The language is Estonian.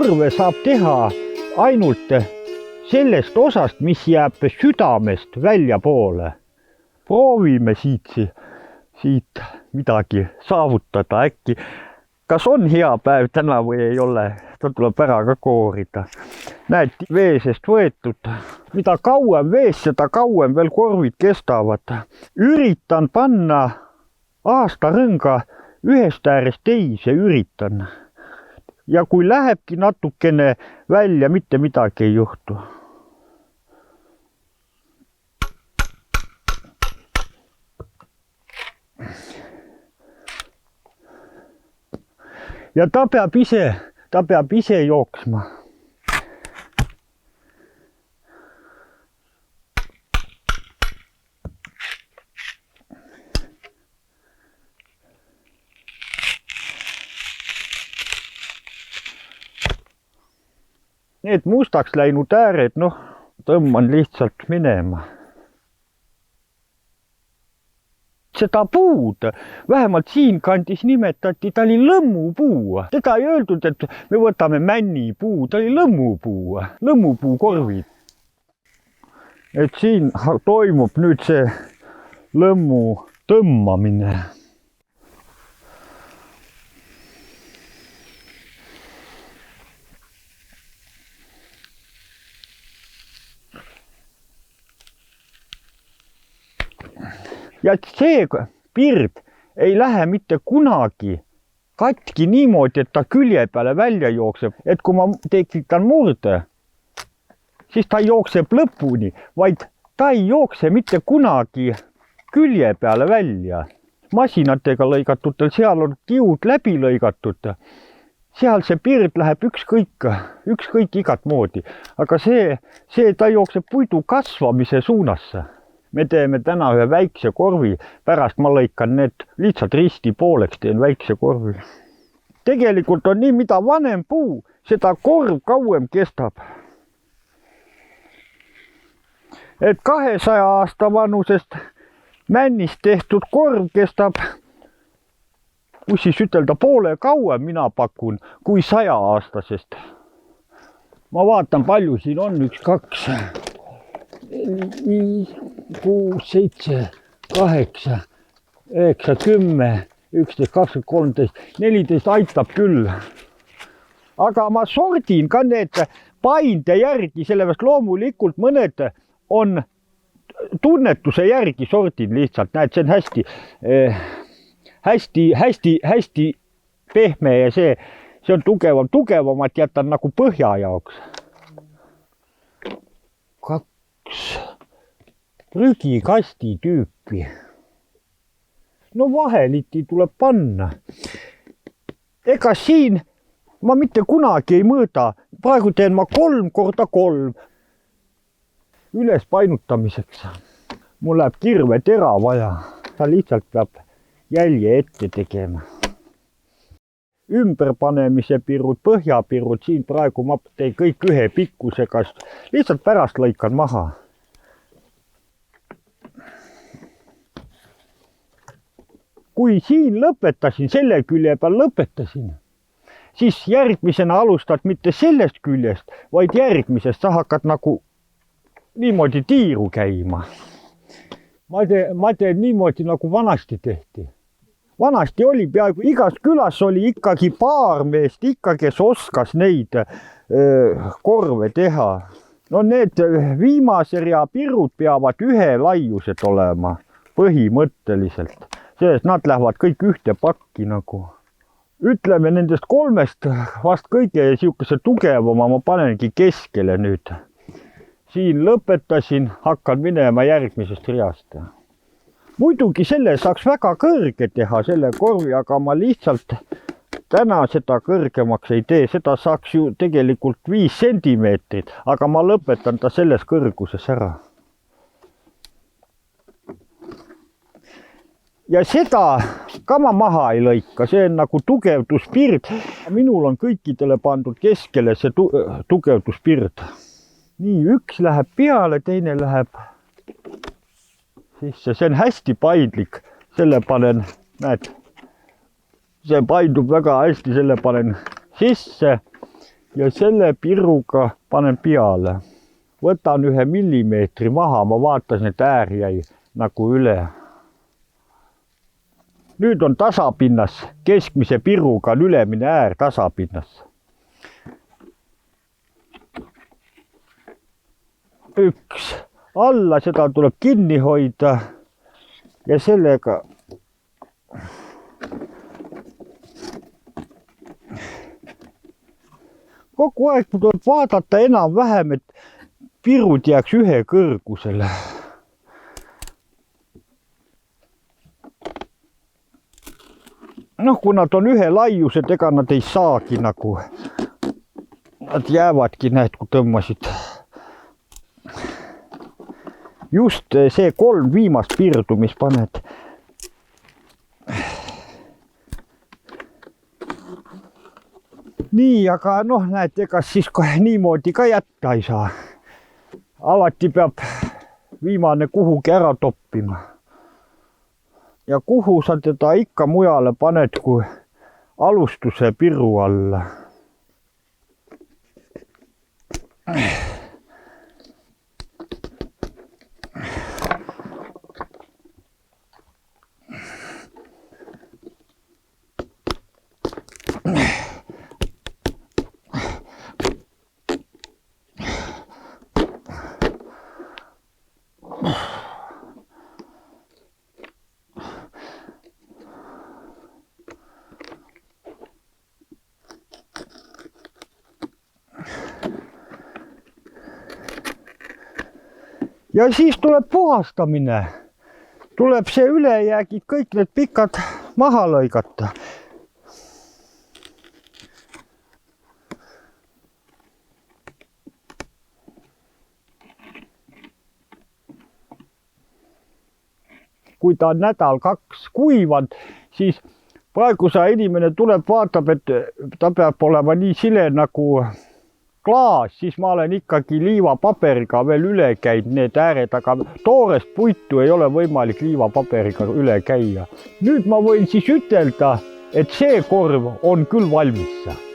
korve saab teha ainult sellest osast, mis jääb südamest väljapoole. Proovime siit midagi saavutada äkki. Kas on hea päev täna või ei ole? Ta tuleb ära ka koorida. Näed, veesest võetud. Mida kauem vees, seda kauem veel korvid kestavad. Üritan panna aastarõnga ühest äärest teise, üritan. Ja kui lähebki natukene välja, mitte midagi ei juhtu. Ja ta peab ise jooksma. Need mustaks läinud ääred, tõmban lihtsalt minema. Seda puud, vähemalt siin kandis nimetati, ta oli lõmmupuu. Teda ei öeldud, et me võtame männipuu, ta oli lõmmupuu korvid. Et siin toimub nüüd see lõmmu tõmmamine. Ja see pird ei lähe mitte kunagi katki niimoodi, et ta külje peale välja jookseb. Et kui ma tekitan murde, siis ta jookseb lõpuni, vaid ta ei jookse mitte kunagi külje peale välja. Masinatega lõigatutel, seal on kiud läbi lõigatud. Seal see pird läheb ükskõik igat moodi. Aga see ta jookseb puidu kasvamise suunasse. Me teeme täna ühe väikse korvi, pärast ma lõikan need lihtsalt risti pooleks, teen väikse korvi. Tegelikult on nii, mida vanem puu, seda korv kauem kestab. Et 200 aasta vanusest männist tehtud korv kestab, kui siis ütelda poole kauem, mina pakun, kui 100 aastasest. Ma vaatan, palju siin on, 1, 2... 5, 6, 7, 8, 9, 10, 11, 12, 13, 14 aitab küll. Aga ma sordin ka need painde järgi, sellepärast loomulikult mõned on tunnetuse järgi sordin lihtsalt. Näed, see on hästi pehme ja see on tugevamat jätan nagu põhja jaoks. Prügikasti tüüpi. Vaheliti tuleb panna. Ega siin ma mitte kunagi ei mõõda. Praegu teen ma 3x3 üles painutamiseks. Mul läheb kirvetera vaja. Ta lihtsalt peab jälje ette tegema. Ümberpanemise pirud, põhjapirud, siin praegu ma teen kõik ühe pikkusega, lihtsalt pärast lõikan maha. Kui siin lõpetasin, selle külje peal lõpetasin, siis järgmisena alustad mitte sellest küljest, vaid järgmisest sa hakkad nagu niimoodi tiiru käima. Ma teen niimoodi, nagu vanasti tehti. Vanasti oli peaaegu igas külas oli ikkagi paar meest, kes oskas neid korve teha. Need viimase rea pirud peavad ühe laiused olema põhimõtteliselt. Sest nad lähevad kõik ühte pakki nagu. Ütleme nendest 3 vast kõige siukese tugevama ma panengi keskele nüüd. Siin lõpetasin, hakkan minema järgmisest reast. Muidugi selle saaks väga kõrge teha, selle korvi, aga ma lihtsalt täna seda kõrgemaks ei tee. Seda saaks ju tegelikult 5 sentimeetrit, aga ma lõpetan ta selles kõrguses ära. Ja seda ka ma maha ei lõika, see on nagu tugevduspird. Minul on kõikidele pandud keskele see tugevduspird. Nii, üks läheb peale, teine läheb sisse. See on hästi paindlik, selle panen, näed, see paindub väga hästi, selle panen sisse ja selle piruga panen peale. Võtan 1 millimeetri maha, ma vaatasin, et äär jäi nagu üle. Nüüd on tasapinnas, keskmise piruga on ülemine äär tasapinnas. 1. Alla seda tuleb kinni hoida ja sellega kogu aeg tuleb vaadata enam-vähem, et pirud jääks ühe kõrgusele. Noh, kui nad on ühe laiused, ega nad ei saagi nagu, nad jäävadki, näed, kui tõmbasid. Just see 3 viimast pirdu, mis paned. Nii, aga noh, näed, ega siis niimoodi ka jätta ei saa. Alati peab viimane kuhugi ära toppima. Ja kuhu sa teda ikka mujale paned, kui alustuse piru alla. Ja siis tuleb puhastamine. Tuleb see ülejäägid, kõik need pikad maha lõigata. Kui ta on 1-2 kuivanud, siis praegu see inimene tuleb, vaatab, et ta peab olema nii sile nagu klaas, siis ma olen ikkagi liivapaberiga veel üle käinud need ääred, aga toorest puitu ei ole võimalik liivapaberiga üle käia. Nüüd ma võin siis ütelda, et see korv on küll valmis.